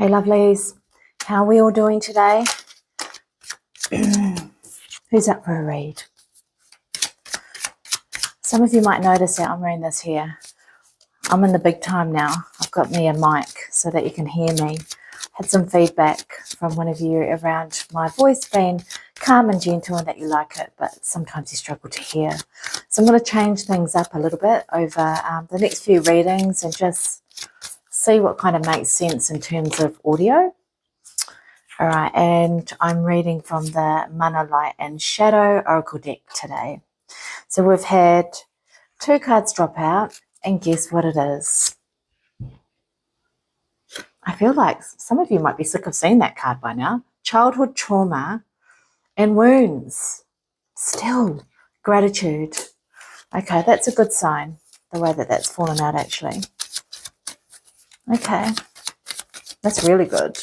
Hey lovelies, how are we all doing today? Who's up for a read? Some of you might notice that I'm wearing this here. I'm in the big time now. I've got me a mic so that you can hear me. Had some feedback from one of you around my voice being calm and gentle and that you like it, but sometimes you struggle to hear. So I'm going to change things up a little bit over the next few readings and just see what kind of makes sense in terms of audio. All right, and I'm reading from the Mana Light and Shadow Oracle deck today. So we've had 2 cards drop out, and guess what it is? I feel like some of you might be sick of seeing that card by now. Childhood trauma and wounds. Still, gratitude. Okay, that's a good sign, the way that that's fallen out actually. Okay, that's really good.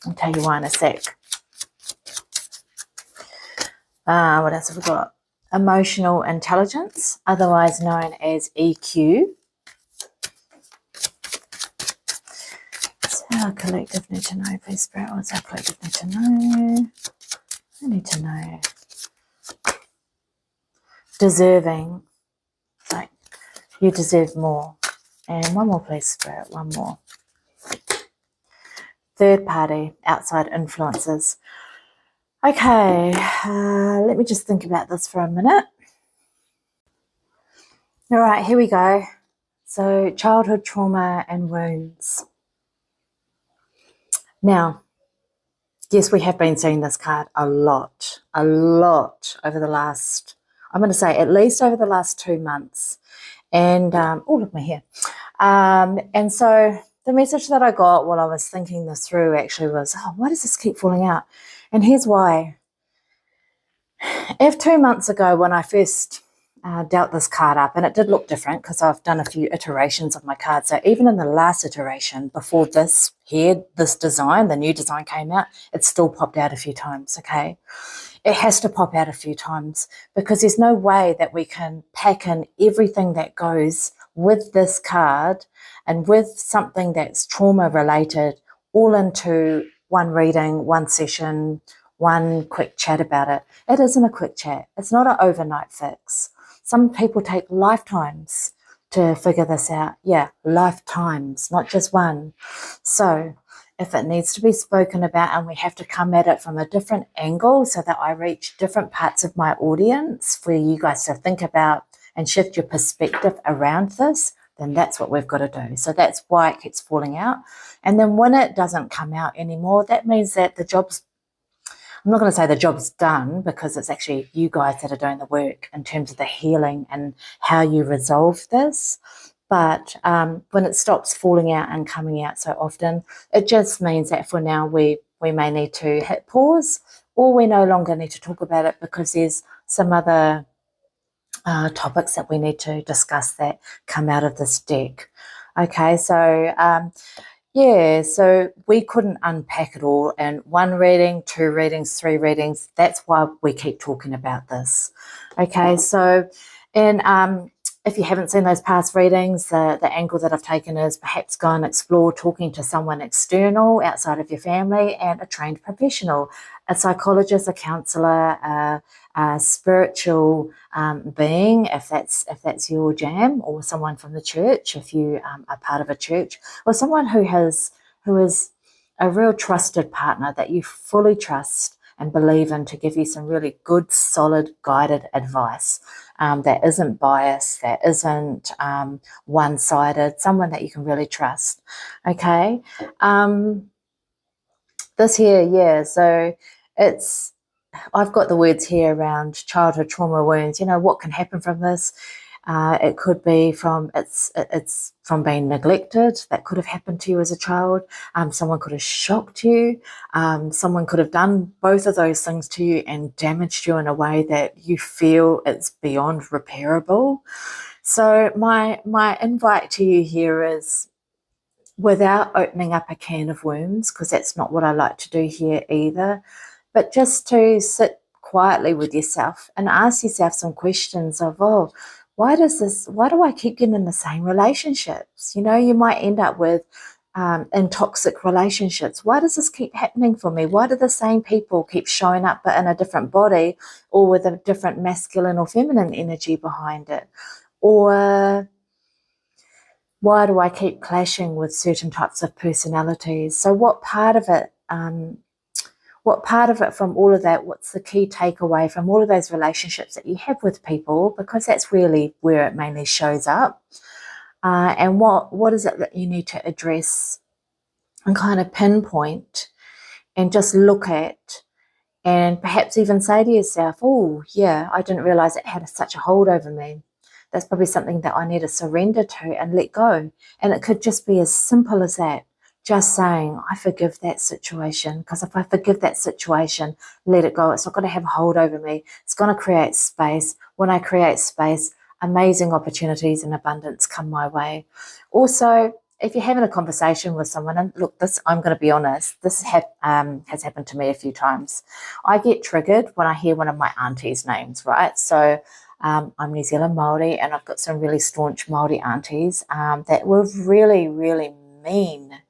I'll tell you why in a sec. What else have we got? Emotional intelligence, otherwise known as EQ. So our collective need to know, please, Spirit. What's our collective need to know? I need to know. Deserving. Like, you deserve more. And one more, please, Spirit. One more. Third party, outside influences. Okay, let me just think about this for a minute. All right, here we go. So, childhood trauma and wounds. Now, yes, we have been seeing this card a lot over the last, I'm going to say at least over the last 2 months. And, oh, look, my hair. And so the message that I got while I was thinking this through actually was, oh, why does this keep falling out? And here's why. If 2 months ago when I first dealt this card up, and it did look different because I've done a few iterations of my card. So even in the last iteration before this here, this design, the new design came out, it still popped out a few times, okay? It has to pop out a few times because there's no way that we can pack in everything that goes with this card and with something that's trauma related all into one reading, one session, one quick chat about it. It isn't a quick chat. It's not an overnight fix. Some people take lifetimes to figure this out. Yeah, lifetimes, not just one. So if it needs to be spoken about and we have to come at it from a different angle so that I reach different parts of my audience for you guys to think about and shift your perspective around this, then that's what we've got to do. So that's why it keeps falling out. And then when it doesn't come out anymore, that means that the job's, I'm not going to say the job's done because it's actually you guys that are doing the work in terms of the healing and how you resolve this. But when it stops falling out and coming out so often, it just means that for now we may need to hit pause, or we no longer need to talk about it because there's some other topics that we need to discuss that come out of this deck. Okay, so yeah, so we couldn't unpack it all in 1 reading, 2 readings, 3 readings. That's why we keep talking about this. Okay, so and if you haven't seen those past readings, the angle that I've taken is perhaps go and explore talking to someone external outside of your family and a trained professional, a psychologist, a counsellor, a spiritual being, if that's your jam, or someone from the church, if you are part of a church, or someone who is a real trusted partner that you fully trust and believe in to give you some really good, solid, guided advice that isn't biased, that isn't one-sided, someone that you can really trust. Okay, this here, yeah, so it's, I've got the words here around childhood trauma wounds. You know, what can happen from this? It could be from it's from being neglected. That could have happened to you as a child. Someone could have shocked you. Someone could have done both of those things to you and damaged you in a way that you feel it's beyond repairable. So my invite to you here is, without opening up a can of worms, because that's not what I like to do here either, but just to sit quietly with yourself and ask yourself some questions of, oh, why do I keep getting in the same relationships? You know, you might end up with in toxic relationships. Why does this keep happening for me? Why do the same people keep showing up but in a different body or with a different masculine or feminine energy behind it? Or why do I keep clashing with certain types of personalities? So what part of it from all of that, what's the key takeaway from all of those relationships that you have with people? Because that's really where it mainly shows up. And what is it that you need to address and kind of pinpoint and just look at and perhaps even say to yourself, oh, yeah, I didn't realize it had such a hold over me. That's probably something that I need to surrender to and let go. And it could just be as simple as that. Just saying, I forgive that situation. Because if I forgive that situation, let it go. It's not going to have a hold over me. It's going to create space. When I create space, amazing opportunities and abundance come my way. Also, if you're having a conversation with someone, and look, this, I'm going to be honest, this has happened to me a few times. I get triggered when I hear one of my auntie's names, right? So I'm New Zealand Māori, and I've got some really staunch Māori aunties that were really, really mean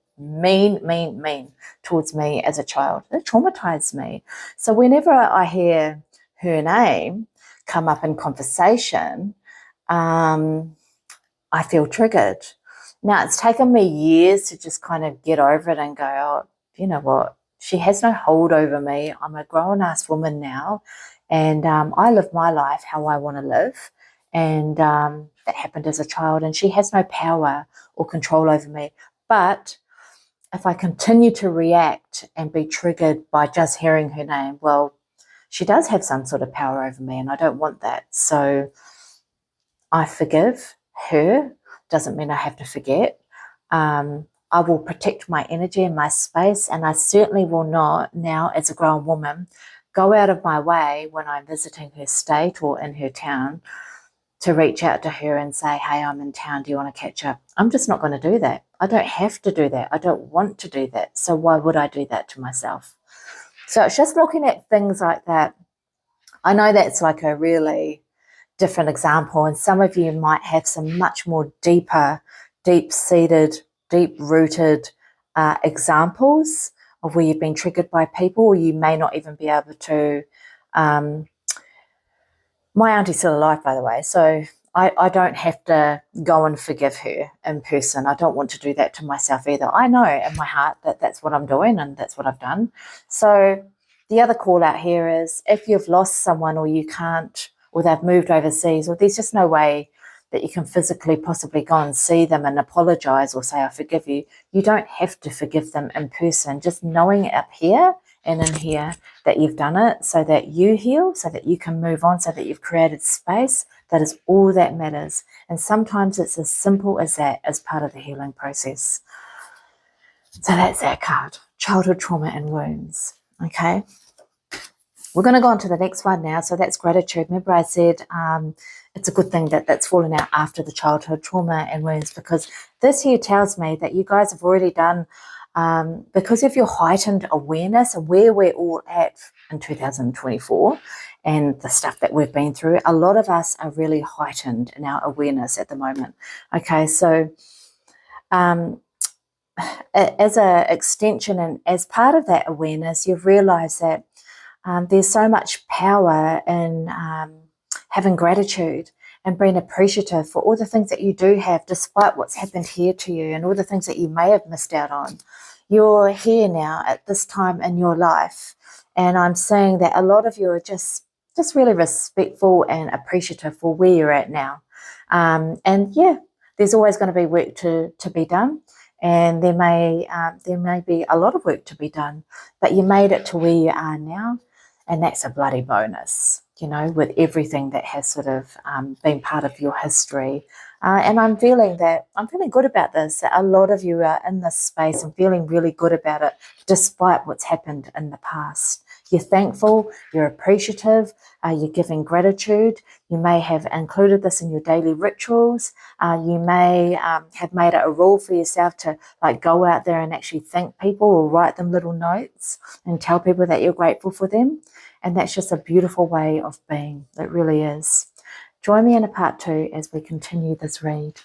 towards me as a child. It traumatized me. So whenever I hear her name come up in conversation, I feel triggered. Now, it's taken me years to just kind of get over it and go, oh, you know what? She has no hold over me. I'm a grown-ass woman now, and I live my life how I want to live. And that happened as a child, and she has no power or control over me. But if I continue to react and be triggered by just hearing her name, well, she does have some sort of power over me, and I don't want that. So I forgive her. Doesn't mean I have to forget. I will protect my energy and my space, and I certainly will not now, as a grown woman, go out of my way when I'm visiting her state or in her town to reach out to her and say, hey, I'm in town, do you want to catch up? I'm just not going to do that. I don't have to do that. I don't want to do that. So why would I do that to myself? So it's just looking at things like that. I know that's like a really different example, and some of you might have some much more deeper, deep-seated, deep-rooted examples of where you've been triggered by people, or you may not even be able to. My auntie's still alive, by the way, so I don't have to go and forgive her in person. I don't want to do that to myself either. I know in my heart that that's what I'm doing and that's what I've done. So the other call out here is if you've lost someone or you can't, or they've moved overseas, or there's just no way that you can physically possibly go and see them and apologize or say, I forgive you. You don't have to forgive them in person. Just knowing up here and in here that you've done it so that you heal, so that you can move on, so that you've created space, that is all that matters. And sometimes it's as simple as that as part of the healing process. So that's that card, childhood trauma and wounds. Okay. We're going to go on to the next one now. So that's gratitude. Remember I said it's a good thing that that's fallen out after the childhood trauma and wounds, because this here tells me that you guys have already done, because of your heightened awareness and where we're all at in 2024 and the stuff that we've been through, a lot of us are really heightened in our awareness at the moment. Okay, so as an extension and as part of that awareness, you've realised that there's so much power in having gratitude and being appreciative for all the things that you do have, despite what's happened here to you and all the things that you may have missed out on. You're here now at this time in your life, and I'm saying that a lot of you are just really respectful and appreciative for where you're at now. And yeah, there's always going to be work to be done. And there may be a lot of work to be done, but you made it to where you are now, and that's a bloody bonus, you know, with everything that has sort of been part of your history. And I'm feeling good about this. A lot of you are in this space and feeling really good about it, despite what's happened in the past. You're thankful, you're appreciative, you're giving gratitude. You may have included this in your daily rituals. You may have made it a rule for yourself to like go out there and actually thank people or write them little notes and tell people that you're grateful for them. And that's just a beautiful way of being. It really is. Join me in a part 2 as we continue this read.